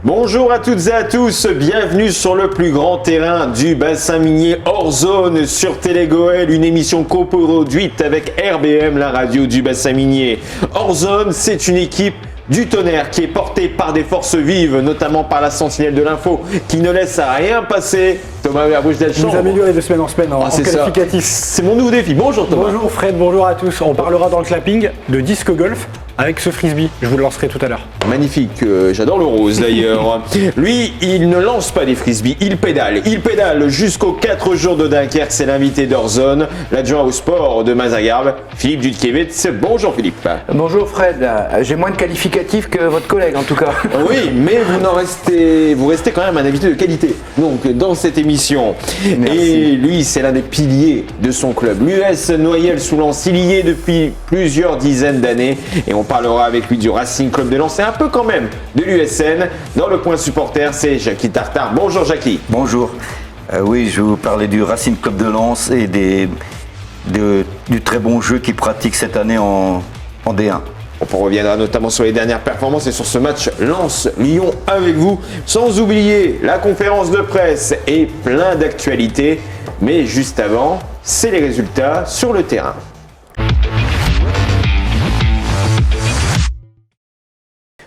Bonjour à toutes et à tous, bienvenue sur le plus grand terrain du bassin minier hors zone sur Télégoël, une émission coproduite avec RBM, la radio du bassin minier. Hors zone, c'est une équipe du Tonnerre qui est portée par des forces vives, notamment par la sentinelle de l'info, qui ne laisse à rien passer. Thomas Verbouche-Delchambre. Vous améliorez de semaine en semaine en qualificatif. C'est mon nouveau défi. Bonjour Thomas. Bonjour Fred, bonjour à tous. On parlera dans le clapping de disque golf avec ce frisbee. Je vous le lancerai tout à l'heure. Magnifique, j'adore le rose d'ailleurs. Lui, il ne lance pas des frisbees, il pédale. Il pédale jusqu'aux 4 jours de Dunkerque. C'est l'invité d'Orzone, l'adjoint au sport de Mazagarbe, Philippe Dudkiewicz. Bonjour Philippe. Bonjour Fred, j'ai moins de qualificatifs que votre collègue en tout cas. Oui, mais vous restez quand même un invité de qualité. Donc dans cette émission. Merci. Et lui, c'est l'un des piliers de son club. L'US Noyelles-sous-Lens, il y est depuis plusieurs dizaines d'années. Et on parlera avec lui du Racing Club de Lens et un peu quand même de l'USN. Dans le point supporter, c'est Jackie Tartare. Bonjour Jackie. Bonjour. Oui, je vais vous parler du Racing Club de Lens et du très bon jeu qu'ils pratiquent cette année en D1. On reviendra notamment sur les dernières performances et sur ce match Lens-Lyon avec vous. Sans oublier la conférence de presse et plein d'actualités. Mais juste avant, c'est les résultats sur le terrain.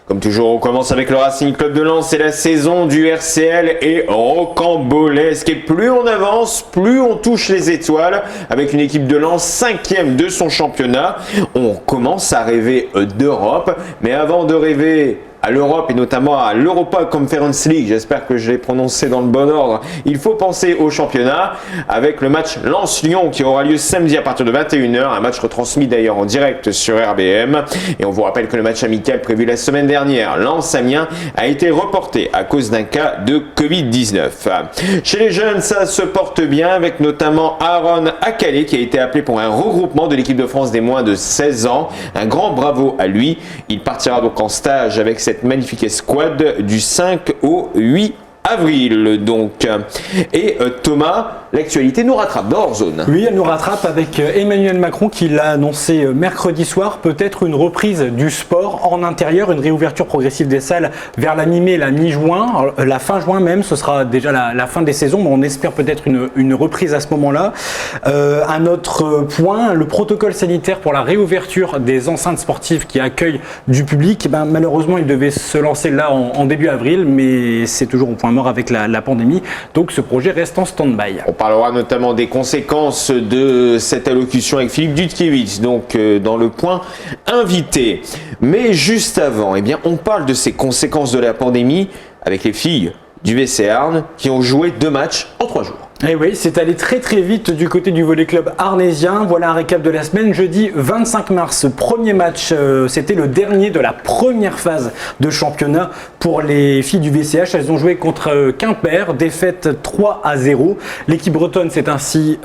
Comme toujours, on commence avec le Racing Club de Lens et la saison du RCL est rocambolesque. Et plus on avance, plus on touche les étoiles. Avec une équipe de Lens 5e de son championnat, on commence à rêver d'Europe. Mais avant de rêver à l'Europe et notamment à l'Europa Conference League, j'espère que je l'ai prononcé dans le bon ordre, il faut penser au championnat avec le match Lens-Lyon qui aura lieu samedi à partir de 21h, un match retransmis d'ailleurs en direct sur RBM. Et on vous rappelle que le match amical prévu la semaine dernière, Lens-Amiens, a été reporté à cause d'un cas de Covid-19. Chez les jeunes, ça se porte bien avec notamment Aaron Akale qui a été appelé pour un regroupement de l'équipe de France des moins de 16 ans. Un grand bravo à lui. Il partira donc en stage avec cette magnifique escouade du 5 au 8 avril donc. Et Thomas, l'actualité nous rattrape dans hors zone. Oui, elle nous rattrape avec Emmanuel Macron qui l'a annoncé mercredi soir, peut-être une reprise du sport en intérieur, une réouverture progressive des salles vers la mi-mai, la mi-juin, la fin juin même, ce sera déjà la fin des saisons, mais on espère peut-être une reprise à ce moment-là. Un autre point, le protocole sanitaire pour la réouverture des enceintes sportives qui accueillent du public, malheureusement il devait se lancer là en début avril, mais c'est toujours au point mort avec la pandémie, donc ce projet reste en stand-by. On parlera notamment des conséquences de cette allocution avec Philippe Dudkiewicz, donc dans le point invité. Mais juste avant, on parle de ces conséquences de la pandémie avec les filles du VC Arnes qui ont joué 2 matchs en 3 jours. Et oui, c'est allé très très vite du côté du volley club arnésien. Voilà un récap de la semaine. Jeudi 25 mars, premier match, c'était le dernier de la première phase de championnat pour les filles du VCH. Elles ont joué contre Quimper, défaite 3-0. L'équipe bretonne s'est ainsi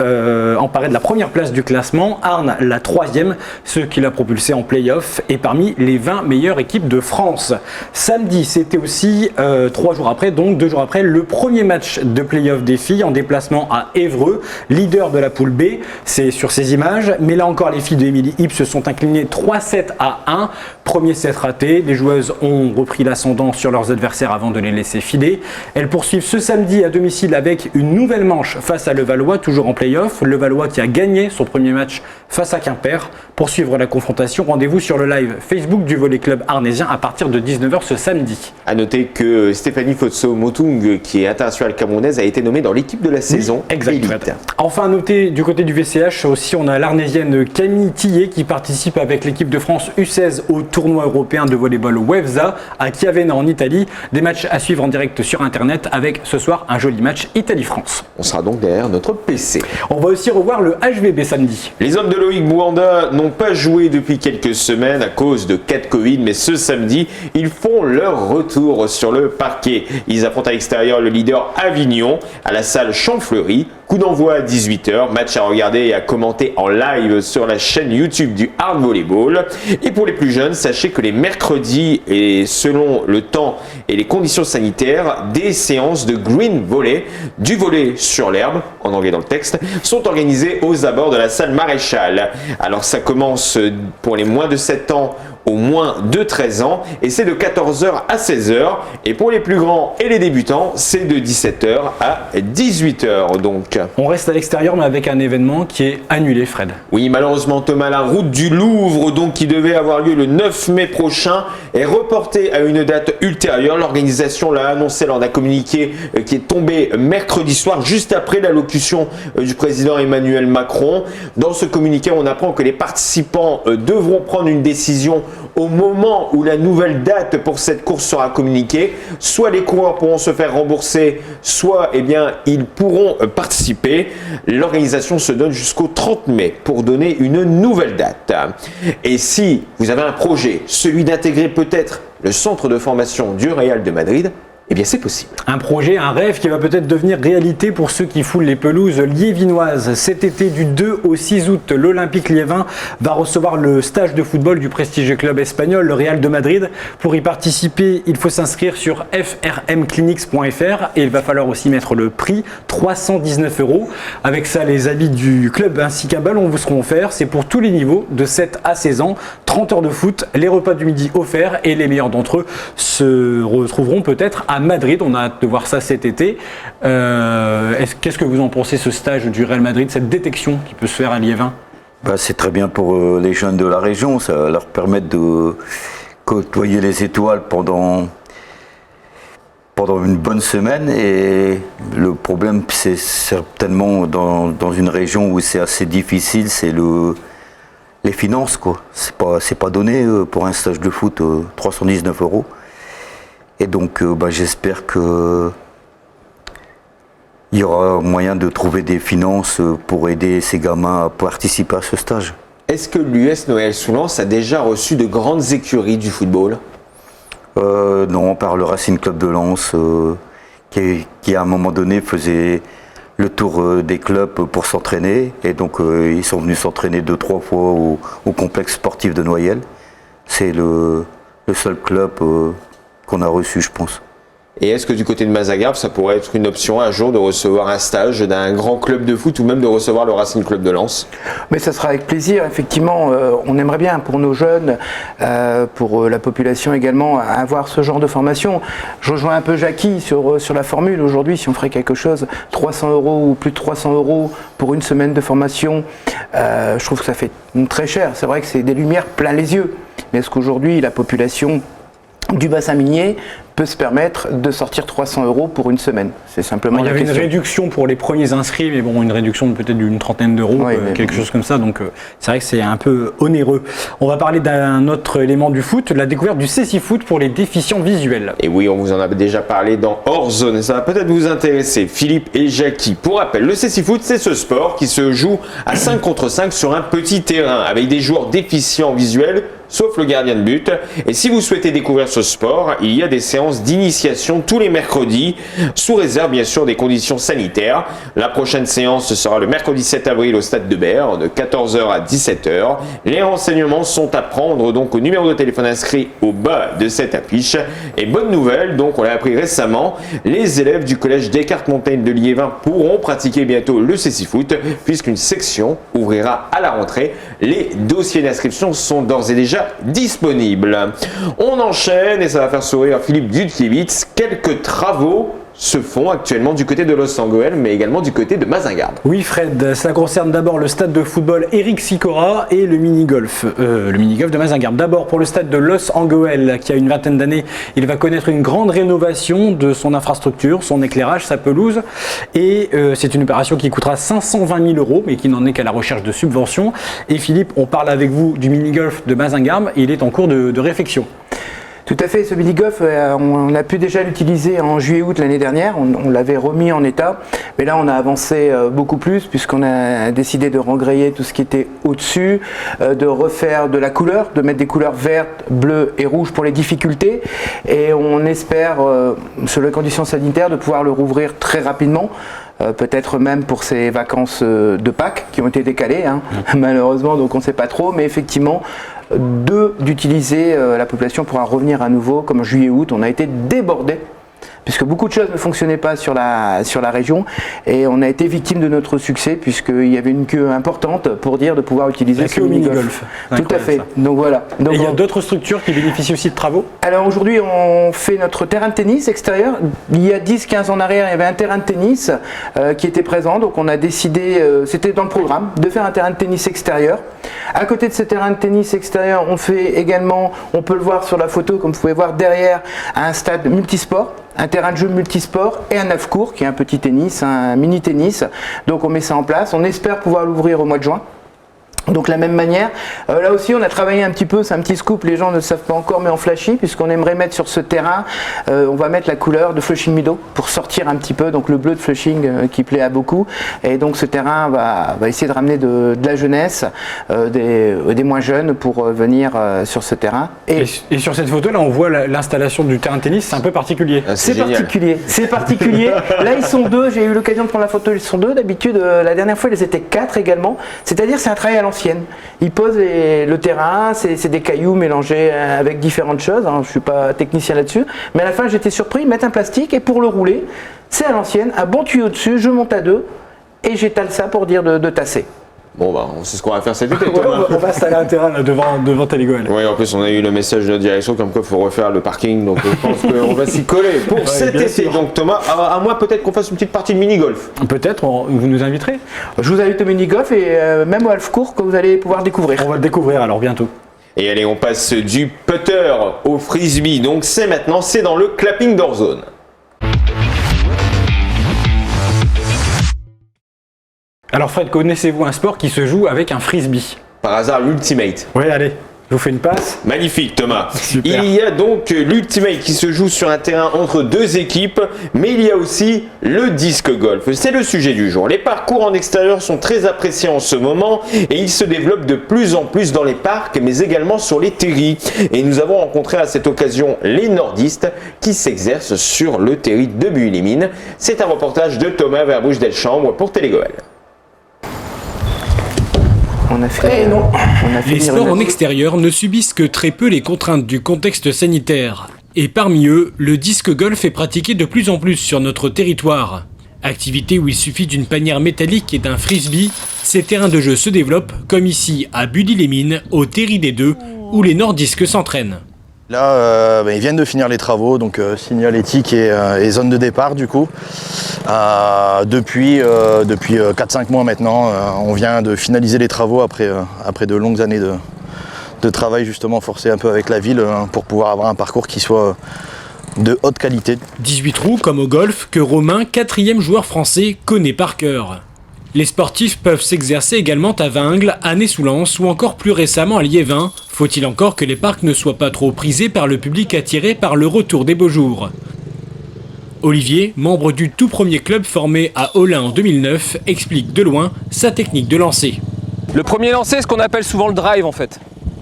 emparée de la première place du classement. Arnes, la 3e, ce qui l'a propulsé en play-off et parmi les 20 meilleures équipes de France. Samedi, c'était aussi 3 jours après, donc 2 jours après, le premier match de play-off des filles en déplacement à Évreux, leader de la poule B, c'est sur ces images, mais là encore les filles de Émilie Hipp se sont inclinées 3-7-1, premier set raté, les joueuses ont repris l'ascendant sur leurs adversaires avant de les laisser filer. Elles poursuivent ce samedi à domicile avec une nouvelle manche face à Levallois, toujours en play-off, Levallois qui a gagné son premier match face à Quimper. Pour suivre la confrontation, rendez-vous sur le live Facebook du volley club arnésien à partir de 19h ce samedi. A noter que Stéphanie Fotso-Motung, qui est internationale camerounaise, a été nommée dans l'équipe de la saison. Exactement. Enfin, à noter du côté du VCH aussi, on a l'arnésienne Camille Tillet qui participe avec l'équipe de France U16 au tournoi européen de volleyball WEFSA à Chiavenna en Italie. Des matchs à suivre en direct sur internet avec ce soir un joli match Italie-France. On sera donc derrière notre PC. On va aussi revoir le HVB samedi. Les hommes de Loïc Bouanda n'ont pas joué depuis quelques semaines à cause de cas de Covid, mais ce samedi, ils font leur retour sur le parquet. Ils affrontent à l'extérieur le leader Avignon à la salle Champfleury. Coup d'envoi à 18h, match à regarder et à commenter en live sur la chaîne YouTube du Hard Volleyball. Et pour les plus jeunes, sachez que les mercredis, et selon le temps et les conditions sanitaires, des séances de green volley, du volley sur l'herbe, en anglais dans le texte, sont organisées aux abords de la salle Maréchal. Alors ça commence pour les moins de 7 ans aux moins de 13 ans et c'est de 14h à 16h. Et pour les plus grands et les débutants, c'est de 17h à 18h donc. On reste à l'extérieur mais avec un événement qui est annulé, Fred. Oui, malheureusement Thomas, la route du Louvre donc qui devait avoir lieu le 9 mai prochain est reportée à une date ultérieure. L'organisation l'a annoncé lors d'un communiqué qui est tombé mercredi soir juste après l'allocution du président Emmanuel Macron. Dans ce communiqué, on apprend que les participants devront prendre une décision au moment où la nouvelle date pour cette course sera communiquée. Soit les coureurs pourront se faire rembourser, soit ils pourront participer. L'organisation se donne jusqu'au 30 mai pour donner une nouvelle date. Et si vous avez un projet, celui d'intégrer peut-être le centre de formation du Real de Madrid, eh bien c'est possible. Un projet, un rêve qui va peut-être devenir réalité pour ceux qui foulent les pelouses liévinoises. Cet été du 2 au 6 août, l'Olympique Liévin va recevoir le stage de football du prestigieux club espagnol, le Real de Madrid. Pour y participer, il faut s'inscrire sur frmclinics.fr et il va falloir aussi mettre le prix, 319 €. Avec ça, les habits du club ainsi qu'un ballon vous seront offerts. C'est pour tous les niveaux, de 7 à 16 ans, 30 heures de foot, les repas du midi offerts et les meilleurs d'entre eux se retrouveront peut-être à Madrid. On a hâte de voir ça cet été. Qu'est-ce que vous en pensez, ce stage du Real Madrid, cette détection qui peut se faire à Liévin? C'est très bien pour les jeunes de la région. Ça va leur permettre de côtoyer les étoiles pendant une bonne semaine. Et le problème, c'est certainement dans une région où c'est assez difficile, c'est les finances, quoi. C'est pas donné pour un stage de foot 319 €. Et donc j'espère qu'il y aura moyen de trouver des finances pour aider ces gamins à participer à ce stage. Est-ce que l'US Noël Soulance a déjà reçu de grandes écuries du football? Non, par le Racing Club de Lens, qui à un moment donné faisait le tour des clubs pour s'entraîner. Et donc ils sont venus s'entraîner 2-3 fois au complexe sportif de Noyelles. C'est le seul club qu'on a reçu, je pense. Et est-ce que du côté de Mazagarbe, ça pourrait être une option un jour de recevoir un stage d'un grand club de foot ou même de recevoir le Racing Club de Lens? Mais ça sera avec plaisir, effectivement. On aimerait bien pour nos jeunes, pour la population également, avoir ce genre de formation. Je rejoins un peu Jackie sur la formule. Aujourd'hui, si on ferait quelque chose, 300 € ou plus de 300 € pour une semaine de formation, je trouve que ça fait très cher. C'est vrai que c'est des lumières plein les yeux. Mais est-ce qu'aujourd'hui, la population du bassin minier peut se permettre de sortir 300 € pour une semaine? C'est simplement Il y la avait question. une réduction pour les premiers inscrits, mais bon, une réduction de peut-être d'une trentaine d'euros, quelque chose comme ça. Donc c'est vrai que c'est un peu onéreux. On va parler d'un autre élément du foot, la découverte du Cécifoot pour les déficients visuels. Et oui, on vous en a déjà parlé dans Hors Zone et ça va peut-être vous intéresser, Philippe et Jackie. Pour rappel, le Cécifoot, c'est ce sport qui se joue à 5 contre 5 sur un petit terrain avec des joueurs déficients visuels, sauf le gardien de but. Et si vous souhaitez découvrir ce sport, il y a des séances d'initiation tous les mercredis, sous réserve bien sûr des conditions sanitaires. La prochaine séance sera le mercredi 7 avril au stade de Berre, de 14h à 17h. Les renseignements sont à prendre donc au numéro de téléphone inscrit au bas de cette affiche. Et bonne nouvelle, donc on l'a appris récemment, les élèves du collège Descartes-Montaigne de Liévin pourront pratiquer bientôt le Cécifoot, puisqu'une section ouvrira à la rentrée. Les dossiers d'inscription sont d'ores et déjà disponible. On enchaîne et ça va faire sourire Philippe Dudkiewicz. Quelques travaux se font actuellement du côté de Los Angeles, mais également du côté de Mazingarbe. Oui Fred, ça concerne d'abord le stade de football Eric Sicora et le mini-golf de Mazingarbe. D'abord pour le stade de Los Angeles qui a une vingtaine d'années, il va connaître une grande rénovation de son infrastructure, son éclairage, sa pelouse et c'est une opération qui coûtera 520 000 € mais qui n'en est qu'à la recherche de subventions. Et Philippe, on parle avec vous du mini-golf de Mazingarbe et il est en cours de réflexion. Tout à fait, ce mini-golf, on a pu déjà l'utiliser en juillet-août l'année dernière, on l'avait remis en état, mais là on a avancé beaucoup plus puisqu'on a décidé de rengrayer tout ce qui était au-dessus, de refaire de la couleur, de mettre des couleurs vertes, bleues et rouges pour les difficultés et on espère, sur les conditions sanitaires, de pouvoir le rouvrir très rapidement. Peut-être même pour ces vacances de Pâques qui ont été décalées, malheureusement, donc on ne sait pas trop, mais effectivement, d'utiliser la population pourra revenir à nouveau, comme en juillet-août, on a été débordé puisque beaucoup de choses ne fonctionnaient pas sur la région, et on a été victime de notre succès, puisqu'il y avait une queue importante pour dire de pouvoir utiliser ce mini-golf. Tout à fait. Donc voilà. Donc, et il y a d'autres structures qui bénéficient aussi de travaux? Alors aujourd'hui, on fait notre terrain de tennis extérieur. Il y a 10-15 ans en arrière, il y avait un terrain de tennis qui était présent, donc on a décidé, c'était dans le programme, de faire un terrain de tennis extérieur. À côté de ce terrain de tennis extérieur, on fait également, on peut le voir sur la photo, comme vous pouvez voir derrière, un stade multisport, un terrain de jeu multisport et un 9 cours qui est un petit tennis, un mini tennis. Donc on met ça en place, on espère pouvoir l'ouvrir au mois de juin. Donc de la même manière, là aussi on a travaillé un petit peu, c'est un petit scoop, les gens ne le savent pas encore, mais en flashy, puisqu'on aimerait mettre sur ce terrain, on va mettre la couleur de Flushing Meadow pour sortir un petit peu, donc le bleu de Flushing qui plaît à beaucoup. Et donc ce terrain va essayer de ramener de la jeunesse, des moins jeunes pour venir sur ce terrain. Et sur cette photo là on voit l'installation du terrain de tennis, c'est un peu particulier. C'est particulier. Là ils sont deux, j'ai eu l'occasion de prendre la photo, ils sont deux. D'habitude la dernière fois ils étaient 4 également, c'est-à-dire c'est un travail à l'ancienne. Ils posent le terrain, c'est des cailloux mélangés avec différentes choses, hein. Je ne suis pas technicien là-dessus, mais à la fin j'étais surpris, ils mettent un plastique et pour le rouler, c'est à l'ancienne, un bon tuyau dessus, je monte à 2 et j'étale ça pour dire de tasser. Bon bah, on sait ce qu'on va faire cet été, Thomas. On va installer un terrain là, devant Télégoal. Oui, en plus on a eu le message de notre direction comme quoi il faut refaire le parking, donc je pense qu'on va s'y coller pour cet été. Sûr. Donc Thomas, à moi peut-être qu'on fasse une petite partie de mini-golf. Peut-être, vous nous inviterez. Je vous invite au mini-golf et même au half-court que vous allez pouvoir découvrir. On va le découvrir alors bientôt. Et allez, on passe du putter au frisbee, donc c'est maintenant, c'est dans le clapping door zone. Alors Fred, connaissez-vous un sport qui se joue avec un frisbee? Par hasard, l'ultimate. Oui, allez, je vous fais une passe. Magnifique Thomas. Super. Il y a donc l'ultimate qui se joue sur un terrain entre deux équipes, mais il y a aussi le disque golf. C'est le sujet du jour. Les parcours en extérieur sont très appréciés en ce moment et ils se développent de plus en plus dans les parcs, mais également sur les terris. Et nous avons rencontré à cette occasion les nordistes qui s'exercent sur le terri de Buis-les-Mines. C'est un reportage de Thomas Verbouche-Delchambre pour Télégoal. Les sports en extérieur ne subissent que très peu les contraintes du contexte sanitaire. Et parmi eux, le disque golf est pratiqué de plus en plus sur notre territoire. Activité où il suffit d'une panière métallique et d'un frisbee, ces terrains de jeu se développent, comme ici à Buddy-les-Mines, au Terri des Deux, où les nordisques s'entraînent. Là, ils viennent de finir les travaux, donc signalétique et zone de départ du coup. Depuis 4-5 mois maintenant, on vient de finaliser les travaux après de longues années de travail justement forcé un peu avec la ville pour pouvoir avoir un parcours qui soit de haute qualité. 18 trous comme au golf que Romain, 4e joueur français, connaît par cœur. Les sportifs peuvent s'exercer également à Vingles, à Nessoullens ou encore plus récemment à Liévin. Faut-il encore que les parcs ne soient pas trop prisés par le public attiré par le retour des beaux jours. Olivier, membre du tout premier club formé à Olin en 2009, explique de loin sa technique de lancer. Le premier lancer, c'est ce qu'on appelle souvent le drive en fait.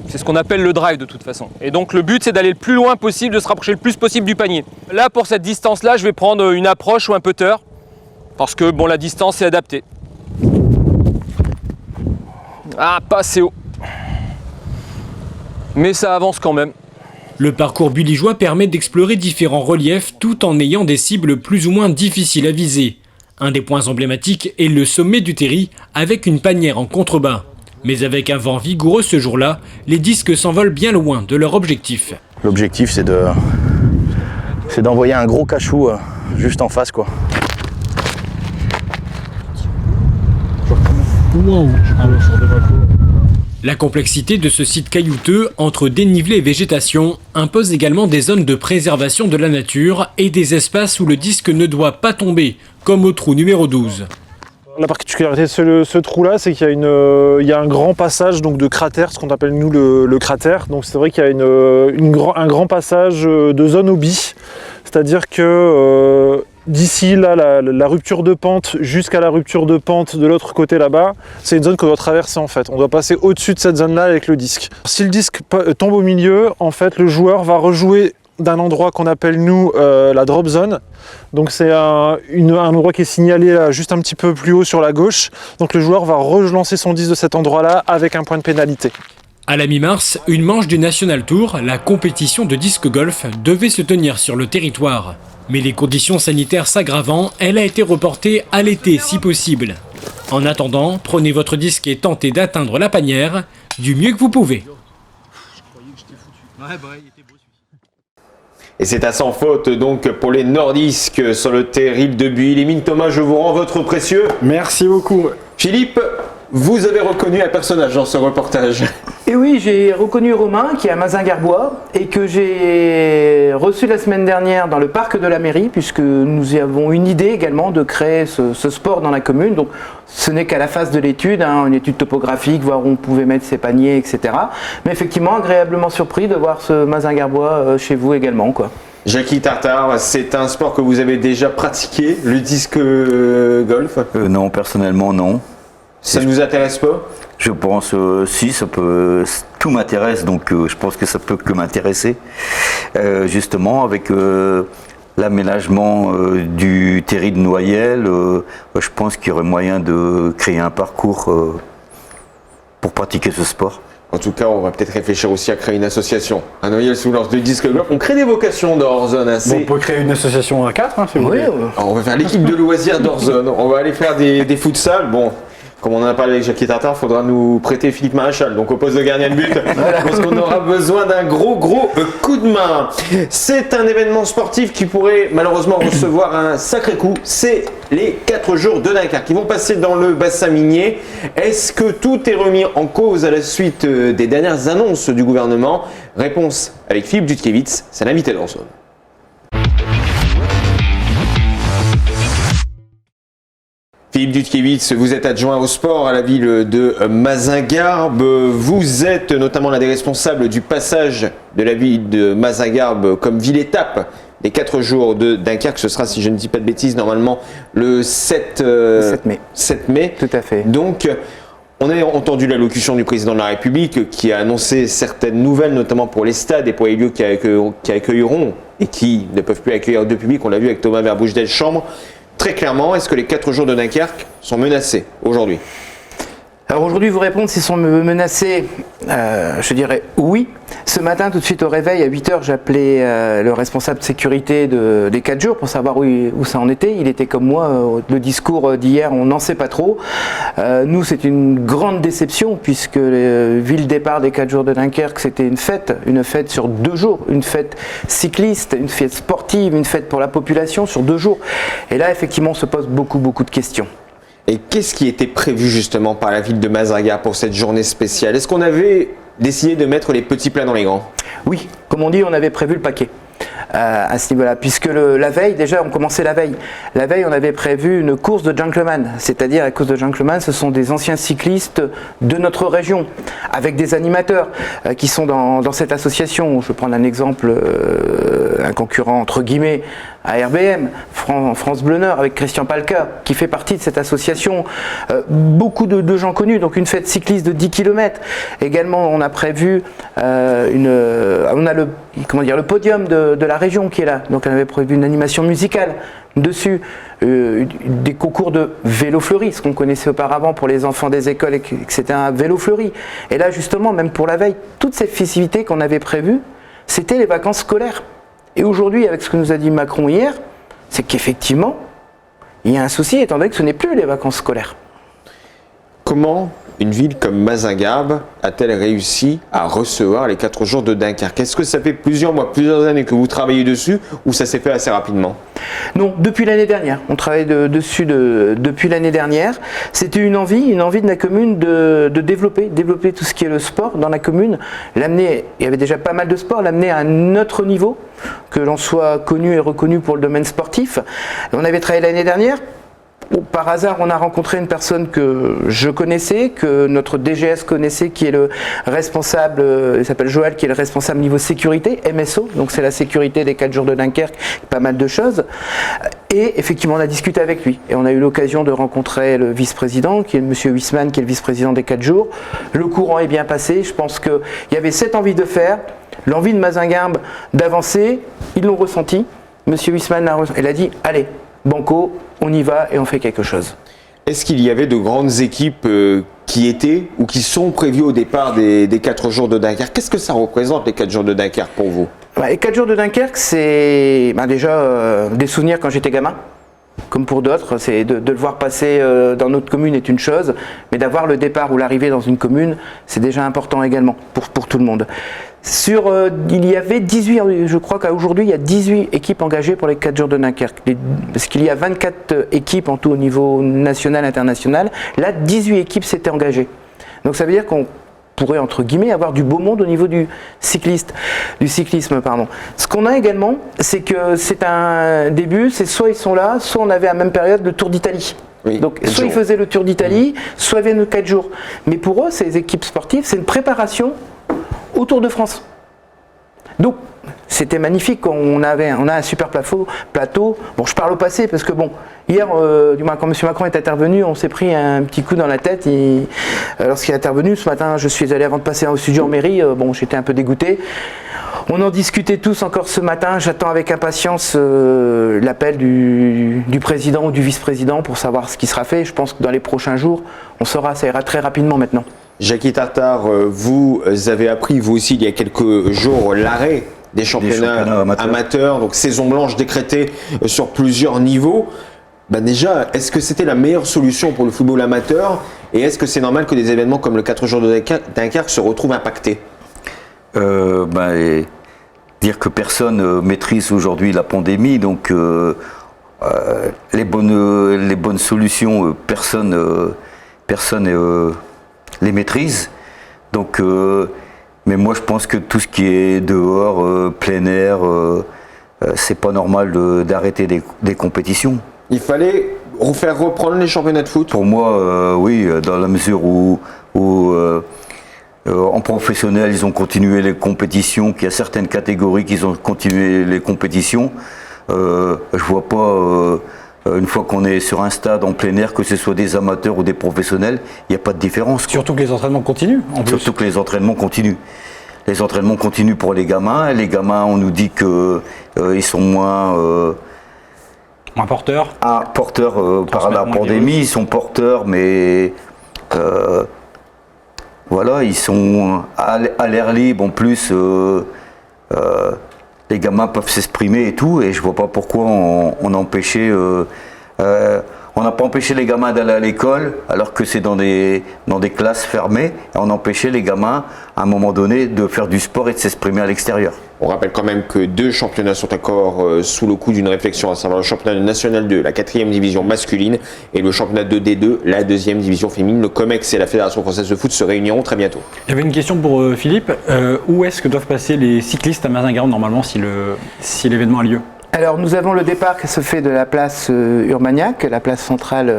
C'est ce qu'on appelle le drive de toute façon. Et donc le but c'est d'aller le plus loin possible, de se rapprocher le plus possible du panier. Là pour cette distance-là, je vais prendre une approche ou un putter. Parce que bon, la distance est adaptée. Ah, pas assez haut. Mais ça avance quand même. Le parcours buligeois permet d'explorer différents reliefs tout en ayant des cibles plus ou moins difficiles à viser. Un des points emblématiques est le sommet du terri avec une panière en contrebas. Mais avec un vent vigoureux ce jour-là, les disques s'envolent bien loin de leur objectif. L'objectif c'est d'envoyer un gros cachou juste en face quoi. La complexité de ce site caillouteux entre dénivelé et végétation impose également des zones de préservation de la nature et des espaces où le disque ne doit pas tomber, comme au trou numéro 12. La particularité de ce trou-là, c'est qu'il y a un grand passage donc, de cratère, ce qu'on appelle nous le cratère. Donc c'est vrai qu'il y a un grand passage de zone obi, c'est-à-dire que d'ici là, la rupture de pente jusqu'à la rupture de pente de l'autre côté là-bas, c'est une zone qu'on doit traverser en fait. On doit passer au-dessus de cette zone-là avec le disque. Si le disque tombe au milieu, en fait, le joueur va rejouer d'un endroit qu'on appelle nous la drop zone. Donc c'est un endroit qui est signalé là, juste un petit peu plus haut sur la gauche. Donc le joueur va relancer son disque de cet endroit-là avec un point de pénalité. À la mi-mars, une manche du National Tour, la compétition de disc golf, devait se tenir sur le territoire. Mais les conditions sanitaires s'aggravant, elle a été reportée à l'été si possible. En attendant, prenez votre disque et tentez d'atteindre la panière du mieux que vous pouvez. Et c'est à sans faute donc pour les nordisques sur le terril de Buis-les-Mines. Thomas, je vous rends votre précieux. Merci beaucoup. Philippe, vous avez reconnu un personnage dans ce reportage. Et oui, j'ai reconnu Romain qui est à Mazingarbois et que j'ai reçu la semaine dernière dans le parc de la mairie, puisque nous avons une idée également de créer ce sport dans la commune. Donc ce n'est qu'à la phase de l'étude, une étude topographique, voir où on pouvait mettre ses paniers, etc. Mais effectivement, agréablement surpris de voir ce Mazingarbois chez vous également, quoi. Jackie Tartare, c'est un sport que vous avez déjà pratiqué, le disque golf? Non, personnellement non. Ça ne vous intéresse pas? Je pense si, ça peut, tout m'intéresse, donc je pense que ça peut que m'intéresser. Justement, avec l'aménagement du terri de Noyelles, je pense qu'il y aurait moyen de créer un parcours pour pratiquer ce sport. En tout cas, on va peut-être réfléchir aussi à créer une association. À Noyelles-sous-Lens de disque golf, on crée des vocations d'Orzone. Bon, on peut créer une association à 4, si vous voulez. On va faire l'équipe de loisirs d'Orzone. On va aller faire des futsal. Bon, comme on en a parlé avec Jackie Tartare, il faudra nous prêter Philippe Maréchal, donc au poste de gardien de but, parce qu'on aura besoin d'un gros coup de main. C'est un événement sportif qui pourrait malheureusement recevoir un sacré coup. C'est les 4 jours de Dunkerque qui vont passer dans le bassin minier. Est-ce que tout est remis en cause à la suite des dernières annonces du gouvernement? Réponse avec Philippe Dutkiewicz, c'est l'invité d'Orzone. Philippe Dutkiewicz, vous êtes adjoint au sport à la ville de Mazingarbe. Vous êtes notamment l'un des responsables du passage de la ville de Mazingarbe comme ville-étape des 4 jours de Dunkerque. Ce sera, si je ne dis pas de bêtises, normalement le 7 mai. 7 mai. Tout à fait. Donc, on a entendu l'allocution du président de la République qui a annoncé certaines nouvelles, notamment pour les stades et pour les lieux qui accueilleront et qui ne peuvent plus accueillir de public. On l'a vu avec Thomas Verbouche-Delchambre. Très clairement, est-ce que les 4 jours de Dunkerque sont menacés aujourd'hui? Alors aujourd'hui, vous répondre s'ils sont menacés, je dirais oui. Ce matin, tout de suite au réveil, à 8h, j'appelais le responsable de sécurité des 4 jours pour savoir où ça en était. Il était comme moi, le discours d'hier, on n'en sait pas trop. Nous, c'est une grande déception puisque le ville-départ des 4 jours de Dunkerque, c'était une fête sur 2 jours, une fête cycliste, une fête sportive, une fête pour la population sur 2 jours. Et là, effectivement, on se pose beaucoup de questions. Et qu'est-ce qui était prévu justement par la ville de Mazingarbe pour cette journée spéciale? Est-ce qu'on avait décidé de mettre les petits plats dans les grands? Oui, comme on dit, on avait prévu le paquet à ce niveau-là, puisque la veille, déjà on commençait la veille. La veille, on avait prévu une course de gentlemen, c'est-à-dire la course de gentlemen, ce sont des anciens cyclistes de notre région, avec des animateurs qui sont dans cette association. Je vais prendre un exemple, un concurrent entre guillemets à RBM, France Bleu Nord, avec Christian Palka, qui fait partie de cette association. Beaucoup de gens connus, donc une fête cycliste de 10 km. Également, on a prévu on a le podium de la région qui est là. Donc on avait prévu une animation musicale dessus, des concours de vélo fleuri, ce qu'on connaissait auparavant pour les enfants des écoles, etc. Vélo fleuri. Et là, justement, même pour la veille, toutes ces festivités qu'on avait prévues, c'était les vacances scolaires. Et aujourd'hui, avec ce que nous a dit Macron hier, c'est qu'effectivement, il y a un souci, étant donné que ce n'est plus les vacances scolaires. Comment une ville comme Mazingarbe a-t-elle réussi à recevoir les 4 jours de Dunkerque? Est-ce que ça fait plusieurs mois, plusieurs années que vous travaillez dessus ou ça s'est fait assez rapidement? Non, depuis l'année dernière. On travaille dessus depuis l'année dernière. C'était une envie de la commune de développer tout ce qui est le sport dans la commune. L'amener, il y avait déjà pas mal de sport, l'amener à un autre niveau, que l'on soit connu et reconnu pour le domaine sportif. On avait travaillé l'année dernière. Par hasard, on a rencontré une personne que je connaissais, que notre DGS connaissait, qui est le responsable, il s'appelle Joël, qui est le responsable niveau sécurité, MSO, donc c'est la sécurité des 4 jours de Dunkerque, pas mal de choses. Et effectivement, on a discuté avec lui. Et on a eu l'occasion de rencontrer le vice-président, qui est M. Huisman, qui est le vice-président des 4 jours. Le courant est bien passé. Je pense qu'il y avait cette envie de faire, l'envie de Mazingarbe d'avancer. Ils l'ont ressenti. M. Huisman l'a ressenti. Il a dit, allez, banco, on y va et on fait quelque chose. Est-ce qu'il y avait de grandes équipes qui étaient ou qui sont prévues au départ des 4 jours de Dunkerque? Qu'est-ce que ça représente les 4 jours de Dunkerque pour vous? Les 4 jours de Dunkerque, c'est déjà des souvenirs quand j'étais gamin. Comme pour d'autres, c'est de le voir passer dans notre commune est une chose, mais d'avoir le départ ou l'arrivée dans une commune, c'est déjà important également pour tout le monde. Il y avait 18, je crois qu'aujourd'hui il y a 18 équipes engagées pour les 4 jours de Dunkerque. Parce qu'il y a 24 équipes en tout au niveau national, international. Là, 18 équipes s'étaient engagées. Donc ça veut dire qu'on pourrait, entre guillemets, avoir du beau monde au niveau du cyclisme. Ce qu'on a également, c'est que c'est un début, c'est soit ils sont là, soit on avait à la même période le Tour d'Italie. Oui, donc soit ils faisaient le Tour d'Italie, soit viennent 4 jours. Mais pour eux, ces équipes sportives, c'est une préparation au Tour de France. Donc c'était magnifique, on a un super plateau. Bon, je parle au passé parce que bon, hier, quand M. Macron est intervenu, on s'est pris un petit coup dans la tête. Lorsqu'il est intervenu, ce matin, je suis allé avant de passer au studio en mairie, j'étais un peu dégoûté. On en discutait tous encore ce matin, j'attends avec impatience l'appel du président ou du vice-président pour savoir ce qui sera fait. Je pense que dans les prochains jours, on saura, ça ira très rapidement maintenant. Jackie Tartare, vous avez appris, vous aussi, il y a quelques jours, l'arrêt des championnats amateurs, donc saison blanche décrétée sur plusieurs niveaux. Déjà, est-ce que c'était la meilleure solution pour le football amateur et est-ce que c'est normal que des événements comme le 4 jours de Dunkerque se retrouvent impactés? Dire que personne maîtrise aujourd'hui la pandémie, donc les bonnes solutions, personne les maîtrise. Donc, mais moi je pense que tout ce qui est dehors, plein air, c'est pas normal d'arrêter des compétitions. Il fallait faire reprendre les championnats de foot? Pour moi, oui, dans la mesure où en professionnel, ils ont continué les compétitions, qu'il y a certaines catégories qui ont continué les compétitions. Je vois pas, une fois qu'on est sur un stade en plein air, que ce soit des amateurs ou des professionnels, il n'y a pas de différence. Surtout que les entraînements continuent. Surtout que les entraînements continuent. Les entraînements continuent pour les gamins. Les gamins, on nous dit qu'ils sont moins porteurs. Porteurs par la pandémie. Ils sont porteurs, mais voilà, ils sont à l'air libre. En plus, les gamins peuvent s'exprimer et tout, et je vois pas pourquoi on empêchait. On n'a pas empêché les gamins d'aller à l'école, alors que c'est dans des classes fermées, et on empêchait les gamins, à un moment donné, de faire du sport et de s'exprimer à l'extérieur. On rappelle quand même que 2 championnats sont encore sous le coup d'une réflexion, à savoir le championnat national 2, la 4e division masculine, et le championnat 2D2, la 2e division féminine. Le COMEX et la Fédération française de foot se réuniront très bientôt. Il y avait une question pour Philippe. Où est-ce que doivent passer les cyclistes à Mazingarbe normalement si l'événement a lieu? Alors nous avons le départ qui se fait de la place Urbaniac, la place centrale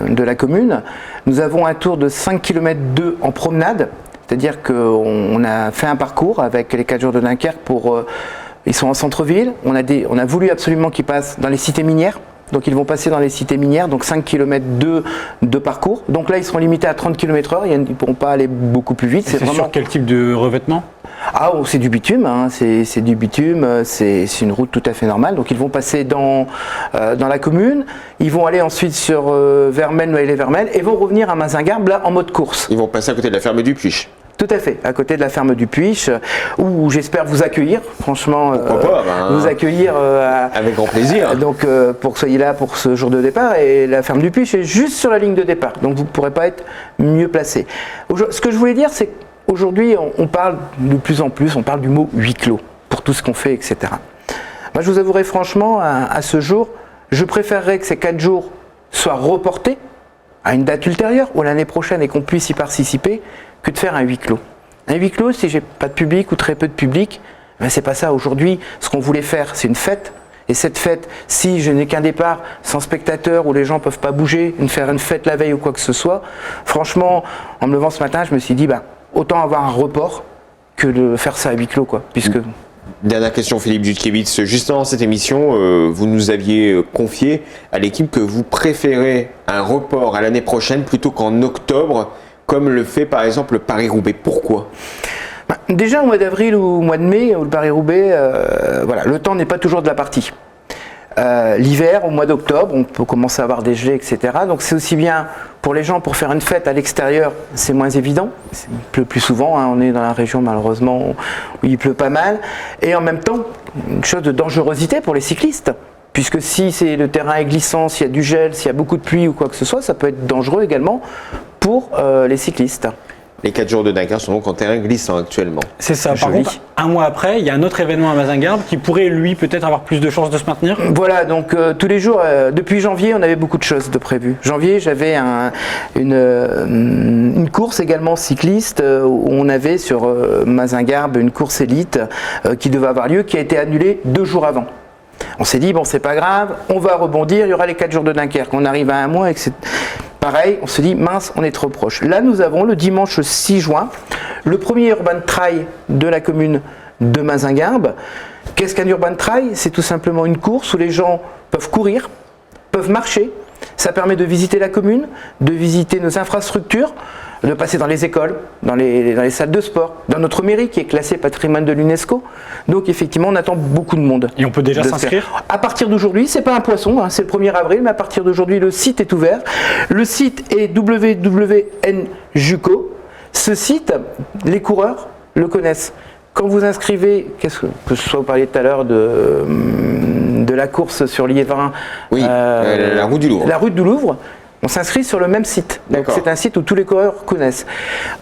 de la commune. Nous avons un tour de 5 km 2 en promenade, c'est-à-dire qu'on a fait un parcours avec les 4 jours de Dunkerque ils sont en centre-ville. On a voulu absolument qu'ils passent dans les cités minières. Donc ils vont passer dans les cités minières, donc 5 km 2 de parcours. Donc là ils seront limités à 30 km/h, ils ne pourront pas aller beaucoup plus vite. C'est vraiment... sur quel type de revêtement? C'est du bitume, c'est du bitume, c'est une route tout à fait normale. Donc ils vont passer dans la commune, ils vont aller ensuite sur Vermelles, Noël-et-Vermelles et vont revenir à Mazingarbe là en mode course. Ils vont passer à côté de la ferme du Puich. Tout à fait, à côté de la ferme du Puich, où j'espère vous accueillir, franchement, vous accueillir avec grand plaisir. Donc pour que soyez là pour ce jour de départ, et la ferme du Puich est juste sur la ligne de départ, donc vous ne pourrez pas être mieux placé. Ce que je voulais dire, c'est qu'aujourd'hui on parle de plus en plus, on parle du mot huis clos pour tout ce qu'on fait, etc. Moi je vous avouerai franchement, à ce jour, je préférerais que ces 4 jours soient reportés à une date ultérieure ou l'année prochaine et qu'on puisse y participer, que de faire un huis clos. Un huis clos, si j'ai pas de public ou très peu de public, c'est pas ça. Aujourd'hui, ce qu'on voulait faire, c'est une fête. Et cette fête, si je n'ai qu'un départ sans spectateurs où les gens peuvent pas bouger, faire une fête la veille ou quoi que ce soit, franchement, en me levant ce matin, je me suis dit, autant avoir un report que de faire ça à huis clos, quoi. Puisque... Dernière question, Philippe Jutkiewicz. Juste avant cette émission, vous nous aviez confié à l'équipe que vous préférez un report à l'année prochaine plutôt qu'en octobre, comme le fait par exemple le Paris-Roubaix. Pourquoi? Déjà au mois d'avril ou au mois de mai, le Paris-Roubaix, le temps n'est pas toujours de la partie. L'hiver, au mois d'octobre, on peut commencer à avoir des gelées, etc. Donc c'est aussi bien pour les gens, pour faire une fête à l'extérieur, c'est moins évident. Il pleut plus souvent, hein. On est dans la région malheureusement où il pleut pas mal. Et en même temps, une chose de dangerosité pour les cyclistes. Puisque si le terrain est glissant, s'il y a du gel, s'il y a beaucoup de pluie ou quoi que ce soit, ça peut être dangereux également pour les cyclistes. Les 4 jours de Dunkerque sont donc en terrain glissant actuellement. C'est ça. Par Joli. contre, un mois après, il y a un autre événement à Mazingarbe qui pourrait, lui, peut-être avoir plus de chances de se maintenir. Voilà, donc tous les jours, depuis janvier, on avait beaucoup de choses de prévues. Janvier, j'avais une course également cycliste où on avait sur Mazingarbe une course élite qui devait avoir lieu, qui a été annulée 2 jours avant. On s'est dit, bon, c'est pas grave, on va rebondir, il y aura les 4 jours de Dunkerque. On arrive à un mois et c'est pareil, on se dit, mince, on est trop proche. Là, nous avons le dimanche 6 juin, le premier Urban Trail de la commune de Mazingarbe. Qu'est-ce qu'un Urban Trail? C'est tout simplement une course où les gens peuvent courir, peuvent marcher. Ça permet de visiter la commune, de visiter nos infrastructures, de passer dans les écoles, dans les salles de sport, dans notre mairie qui est classée patrimoine de l'UNESCO. Donc effectivement, on attend beaucoup de monde. Et on peut déjà s'inscrire? À partir d'aujourd'hui, c'est pas un poisson, hein, c'est le 1er avril, mais à partir d'aujourd'hui, le site est ouvert. Le site est www.njuco. Ce site, les coureurs le connaissent. Quand vous inscrivez, que ce soit vous parliez tout à l'heure de la course sur Liévin, Oui, la route du Louvre. La route du Louvre, on s'inscrit sur le même site. Donc c'est un site où tous les coureurs connaissent.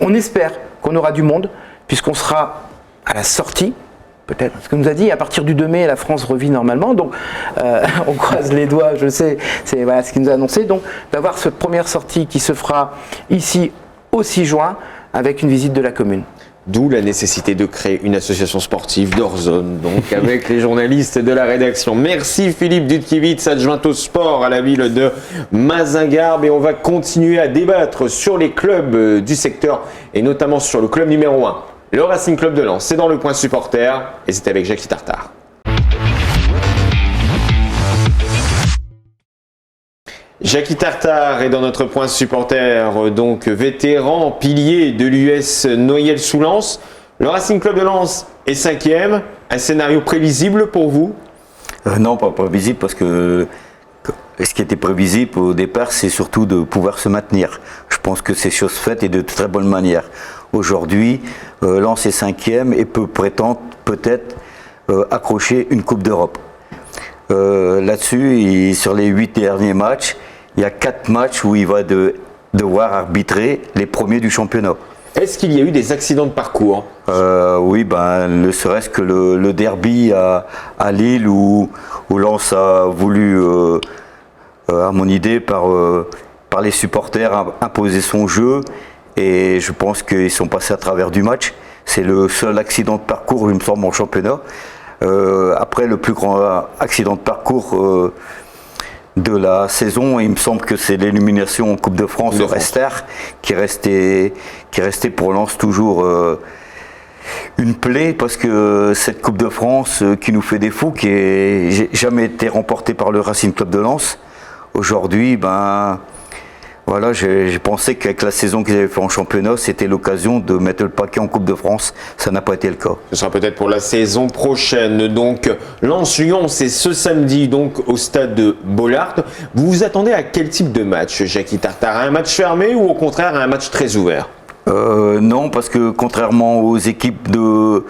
On espère qu'on aura du monde, puisqu'on sera à la sortie, peut-être, ce que nous a dit, à partir du 2 mai, la France revit normalement. Donc on croise les doigts, je sais, c'est voilà, ce qu'il nous a annoncé. Donc d'avoir cette première sortie qui se fera ici au 6 juin, avec une visite de la commune. D'où la nécessité de créer une association sportive d'hors-zone, donc avec les journalistes de la rédaction. Merci Philippe Dudkiewicz, adjoint au sport à la ville de Mazingarbe. Et on va continuer à débattre sur les clubs du secteur et notamment sur le club numéro 1, le Racing Club de Lens. C'est dans le point supporter et c'est avec Jackie Tartare. Jackie Tartare est dans notre point supporter, donc vétéran, pilier de l'US Noyelles-sous-Lens. Le Racing Club de Lens est 5e. Un scénario prévisible pour vous? Non, pas prévisible, parce que ce qui était prévisible au départ, c'est surtout de pouvoir se maintenir. Je pense que c'est chose faite et de très bonne manière. Aujourd'hui, Lens est 5e et peut prétendre peut-être accrocher une Coupe d'Europe. Là-dessus, sur les 8 derniers matchs, il y a 4 matchs où il va devoir arbitrer les premiers du championnat. Est-ce qu'il y a eu des accidents de parcours? Oui, ne serait-ce que le derby à Lille où Lens a voulu, à mon idée, par les supporters, imposer son jeu. Et je pense qu'ils sont passés à travers du match. C'est le seul accident de parcours, il me semble, en championnat. Après, le plus grand accident de parcours de la saison, il me semble que c'est l'élimination en Coupe de France au Rester, qui est resté pour Lens toujours une plaie, parce que cette Coupe de France qui nous fait défaut, qui n'a jamais été remportée par le Racing Club de Lens, aujourd'hui, voilà, j'ai pensé qu'avec la saison qu'ils avaient fait en championnat, c'était l'occasion de mettre le paquet en Coupe de France. Ça n'a pas été le cas. Ce sera peut-être pour la saison prochaine. Donc, Lens-Lyon, c'est ce samedi, donc au stade de Bollaert. Vous vous attendez à quel type de match, Jackie Tartare? Un match fermé ou au contraire un match très ouvert? Non, parce que contrairement aux équipes de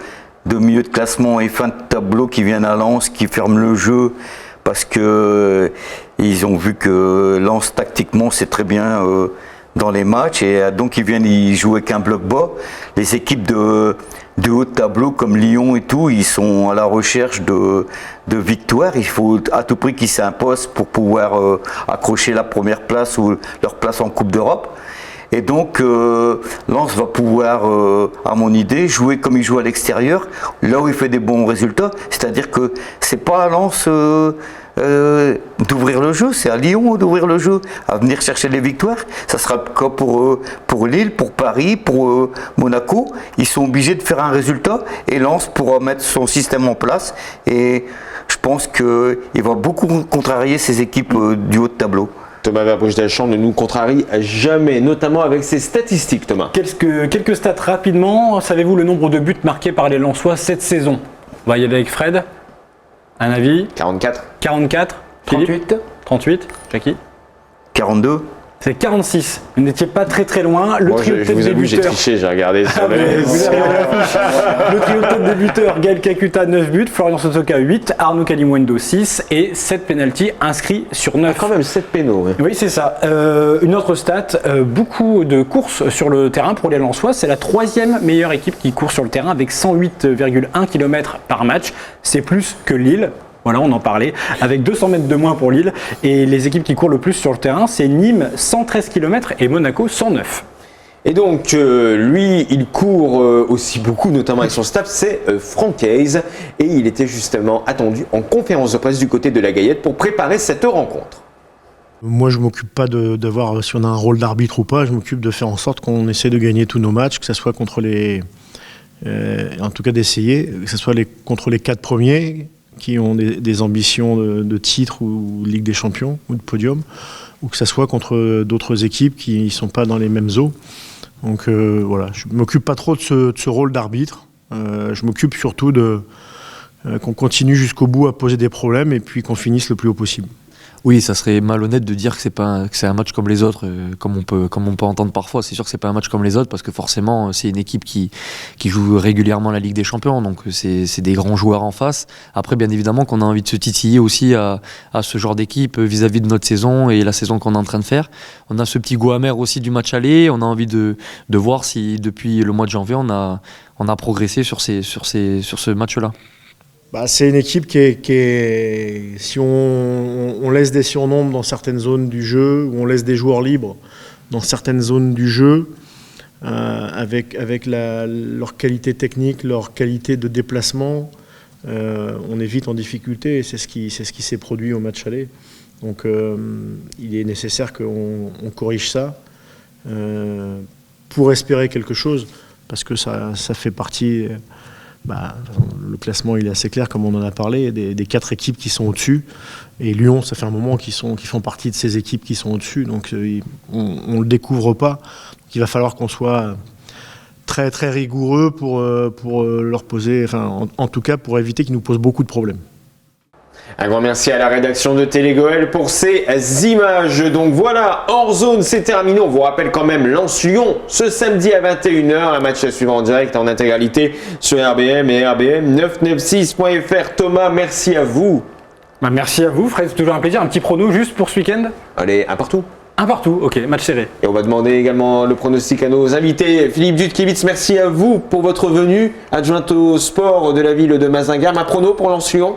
milieu de classement et fin de tableau qui viennent à Lens, qui ferment le jeu, parce que ils ont vu que Lens tactiquement c'est très bien dans les matchs, et donc ils viennent y jouer qu'un bloc bas. Les équipes de haut de tableau comme Lyon et tout, ils sont à la recherche de victoires. Il faut à tout prix qu'ils s'imposent pour pouvoir accrocher la première place ou leur place en Coupe d'Europe. Et donc Lens va pouvoir, à mon idée, jouer comme il joue à l'extérieur, là où il fait des bons résultats. C'est-à-dire que c'est pas à Lens d'ouvrir le jeu, c'est à Lyon d'ouvrir le jeu, à venir chercher les victoires. Ça sera le cas pour Lille, pour Paris, pour Monaco. Ils sont obligés de faire un résultat et Lens pourra mettre son système en place. Et je pense qu'il va beaucoup contrarier ces équipes du haut de tableau. Thomas Verbrugge-Deschamps ne nous contrarie jamais, notamment avec ses statistiques, Thomas. Quelques stats rapidement. Savez-vous le nombre de buts marqués par les Lensois cette saison? On va y aller avec Fred. Un avis? 44. 44. Philippe? 38. 38. Jackie? 42. C'est 46. Vous n'étiez pas très très loin. Le Moi, trio de je tête vous avoue, j'ai débuteur. triché, j'ai regardé sur Vous avez regardé l'affiche. Le trio de tête débuteur, Gaël Kakuta 9 buts, Florian Sotoka 8, Arnaud Kalimuendo 6 et 7 pénaltys inscrits sur 9. Quand même 7 pénaux. Ouais. Oui, c'est ça. Une autre stat, beaucoup de courses sur le terrain pour les Lensois. C'est la 3e meilleure équipe qui court sur le terrain avec 108,1 km par match. C'est plus que Lille. Voilà, on en parlait, avec 200 mètres de moins pour Lille. Et les équipes qui courent le plus sur le terrain, c'est Nîmes, 113 km et Monaco, 109. Et donc, lui, il court aussi beaucoup, notamment avec son staff, c'est Franck Hayes. Et il était justement attendu en conférence de presse du côté de la Gaillette pour préparer cette rencontre. Moi, je ne m'occupe pas de voir si on a un rôle d'arbitre ou pas. Je m'occupe de faire en sorte qu'on essaie de gagner tous nos matchs, que ce soit contre les... en tout cas d'essayer, que ce soit contre les 4 premiers qui ont des ambitions de titre ou Ligue des Champions ou de podium, ou que ce soit contre d'autres équipes qui ne sont pas dans les mêmes eaux. Donc voilà, je ne m'occupe pas trop de ce rôle d'arbitre. Je m'occupe surtout qu'on continue jusqu'au bout à poser des problèmes et puis qu'on finisse le plus haut possible. Oui, ça serait malhonnête de dire que c'est un match comme les autres, comme on peut entendre parfois. C'est sûr que c'est pas un match comme les autres parce que forcément c'est une équipe qui joue régulièrement la Ligue des Champions, donc c'est des grands joueurs en face. Après, bien évidemment qu'on a envie de se titiller aussi à ce genre d'équipe vis-à-vis de notre saison et la saison qu'on est en train de faire. On a ce petit goût amer aussi du match aller. On a envie de voir si depuis le mois de janvier on a progressé sur ce match-là. C'est une équipe qui est si on laisse des surnombres dans certaines zones du jeu, ou on laisse des joueurs libres dans certaines zones du jeu, avec leur qualité technique, leur qualité de déplacement, on est vite en difficulté et c'est ce qui s'est produit au match aller. Donc il est nécessaire qu'on corrige ça pour espérer quelque chose, parce que ça fait partie... le classement il est assez clair, comme on en a parlé, des 4 équipes qui sont au-dessus. Et Lyon, ça fait un moment qu'ils font partie de ces équipes qui sont au-dessus. Donc on ne le découvre pas. Donc, il va falloir qu'on soit très très rigoureux pour leur poser, en tout cas pour éviter qu'ils nous posent beaucoup de problèmes. Un grand merci à la rédaction de Télégoël pour ces images. Donc voilà, hors zone, c'est terminé. On vous rappelle quand même Lens-Lyon ce samedi à 21h. Un match à suivre en direct en intégralité sur RBM et RBM996.fr. Thomas, merci à vous. Merci à vous, Fred, c'est toujours un plaisir. Un petit prono juste pour ce week-end? Allez, un partout. Un partout, ok, match serré. Et on va demander également le pronostic à nos invités. Philippe Dudkiewicz, merci à vous pour votre venue. Adjointe au sport de la ville de Mazingarbe. Un prono pour Lens-Lyon?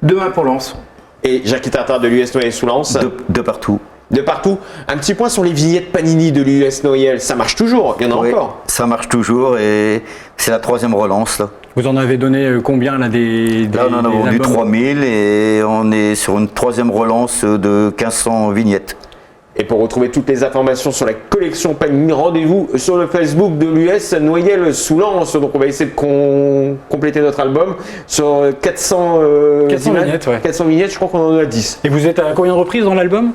2-1 pour Lens. Et Jackie Tartare de l'US Noyel sous Lens. De partout. De partout. Un petit point sur les vignettes Panini de l'US Noyel. Ça marche toujours, il y en a encore. Ça marche toujours et c'est la 3e relance là. Vous en avez donné combien là Là on en a vendu 3000 et on est sur une 3e relance de 1500 vignettes. Et pour retrouver toutes les informations sur la collection Panini, rendez-vous sur le Facebook de l'US Noyel sous Lens. Donc on va essayer de compléter notre album sur 400 vignettes. Ouais. 400 vignettes, je crois qu'on en a 10. Et vous êtes à combien de reprises dans l'album,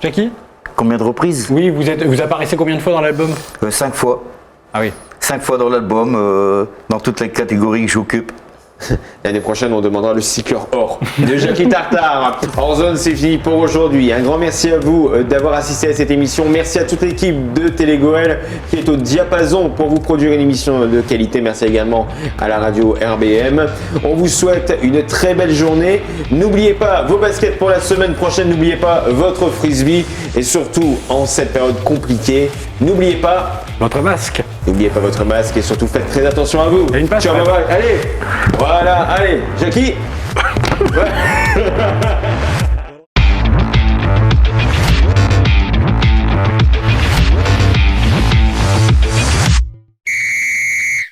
Jackie? Combien de reprises? Oui, vous apparaissez combien de fois dans l'album? 5 fois. Ah oui. 5 fois dans l'album, dans toutes les catégories que j'occupe. L'année prochaine, on demandera le cycleur or de Jackie Tartare. En zone, c'est fini pour aujourd'hui. Un grand merci à vous d'avoir assisté à cette émission. Merci à toute l'équipe de Télégoël qui est au diapason pour vous produire une émission de qualité. Merci également à la radio RBM. On vous souhaite une très belle journée. N'oubliez pas vos baskets pour la semaine prochaine. N'oubliez pas votre frisbee. Et surtout, en cette période compliquée, n'oubliez pas votre masque. N'oubliez pas votre masque et surtout faites très attention à vous. Et une passe. Ciao, bye bye. Allez, voilà, allez, Jackie. Ouais.